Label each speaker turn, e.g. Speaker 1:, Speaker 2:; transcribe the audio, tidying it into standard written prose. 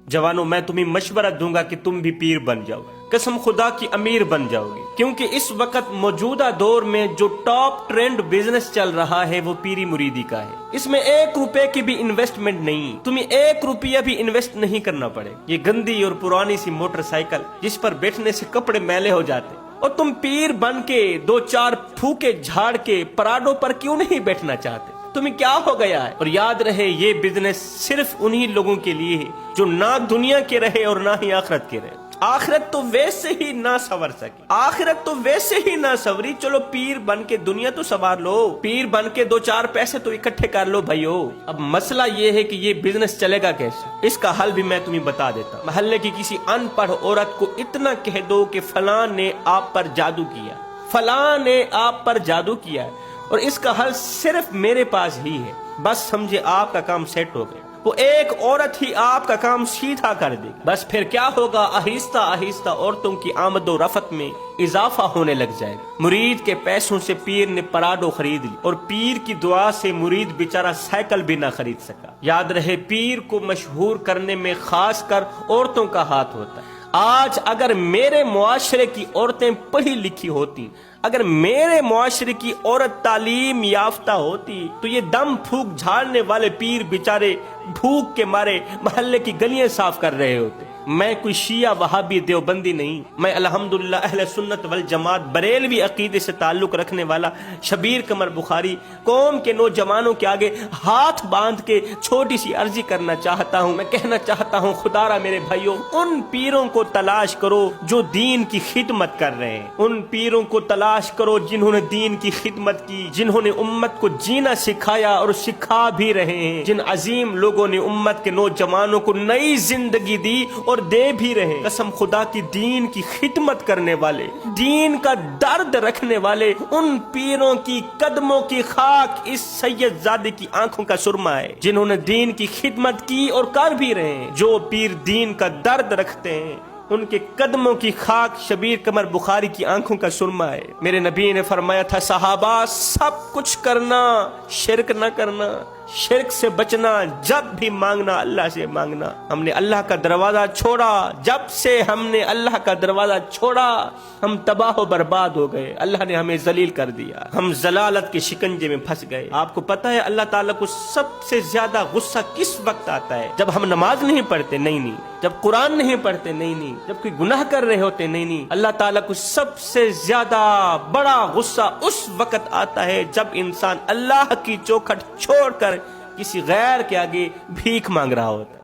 Speaker 1: जवानों, मैं तुम्हें मशवरा दूंगा कि तुम भी पीर बन जाओ, कसम खुदा की अमीर बन जाओगे। क्योंकि इस वक्त मौजूदा दौर में जो टॉप ट्रेंड बिजनेस चल रहा है वो पीरी मुरीदी का है। इसमें 1 रुपए की भी इन्वेस्टमेंट नहीं, तुम्हें 1 रुपया भी इन्वेस्ट नहीं करना पड़े। ये गंदी और पुरानी सी मोटरसाइकिल जिस पर बैठने से कपड़े मैले हो जाते, और तुम पीर बन के 2-4 फूके झाड़ के पराडों पर क्यों नहीं बैठना चाहते? तुम्हें क्या हो गया है? और याद रहे, ये बिजनेस सिर्फ उन्हीं लोगों के लिए है जो ना दुनिया के रहे और ना ही आखिरत के रहे। आखिरत तो वैसे ही ना संवर सकी, आखिरत तो वैसे ही ना संवरी। चलो पीर बन के दुनिया तो संवार लो, पीर बन के 2-4 पैसे तो इकट्ठे कर लो भाइयों। अब मसला ये है कि ये बिजनेस चलेगा कैसे, इसका हल भी मैं तुम्हें बता देता। महल्ले की किसी अनपढ़ औरत को इतना कह दो कि फलां ने आप पर जादू किया, फलां ने आप पर जादू किया है, और इसका हल सिर्फ मेरे पास ही है। बस समझे आपका काम सेट हो गया। वो एक औरत ही आपका काम सीधा कर देगी। बस फिर क्या होगा, आहिस्ता आहिस्ता औरतों की आमदो रफत में इजाफा होने लग जाएगा। मुरीद के पैसों से पीर ने पराडो खरीद ली, और पीर की दुआ से मुरीद बेचारा साइकिल भी ना खरीद सका। याद रहे, पीर को मशहूर करने में खास कर औरतों का हाथ होता है। आज अगर मेरे मुआशरे की औरतें पढ़ी लिखी होती, अगर मेरे मुआशरे की औरत तालीम याफ्ता होती, तो ये दम फूक झाड़ने वाले पीर बेचारे भूख के मारे महल्ले की गलियां साफ कर रहे होते। मैं कोई शिया वहाबी देवबंदी नहीं, मैं अल्हम्दुलिल्लाह अहले सुन्नत वल जमात बरेलवी अकीदे से ताल्लुक रखने वाला शबीर कमर बुखारी कौम के नौजवानों के आगे हाथ बांध के छोटी सी अर्जी करना चाहता हूँ। मैं कहना चाहता हूँ, खुदारा मेरे भाइयों, उन पीरों को तलाश करो जो दीन की खिदमत कर रहे हैं। उन पीरों को तलाश करो जिन्होंने दीन की खिदमत की, जिन्होंने उम्मत को जीना सिखाया और सिखा भी रहे हैं। जिन अजीम लोगों ने उम्मत के नौजवानों को नई जिंदगी दी और दे भी रहे। कसम खुदा की, दीन की खिदमत करने वाले, दीन का दर्द रखने वाले, उन पीरों की कदमों की खाक इस सैयदजादे की आंखों का सुरमा है, जिन्होंने दीन की खिदमत की और कर भी रहे हैं। जो पीर दीन का दर्द रखते हैं, उनके कदमों की खाक शबीर कमर बुखारी की आंखों का सुरमा है। मेरे नबी ने फरमाया था, सहाबा सब कुछ करना, शिरक न करना, शिरक से बचना, जब भी मांगना अल्लाह से मांगना। हमने अल्लाह का दरवाजा छोड़ा, जब से हमने अल्लाह का दरवाजा छोड़ा हम तबाह बर्बाद हो गए। अल्लाह ने हमें जलील कर दिया, हम जलालत के शिकंजे में फंस गए। आपको पता है अल्लाह ताला को सबसे ज्यादा गुस्सा किस वक्त आता है? जब हम नमाज नहीं पढ़ते, नहीं, जब कुरान नहीं पढ़ते, नहीं, जब कोई गुनाह कर रहे होते, नहीं। अल्लाह ताला को सबसे ज्यादा बड़ा गुस्सा उस वक्त आता है जब इंसान अल्लाह की चौखट छोड़कर किसी गैर के आगे भीख मांग रहा होता है।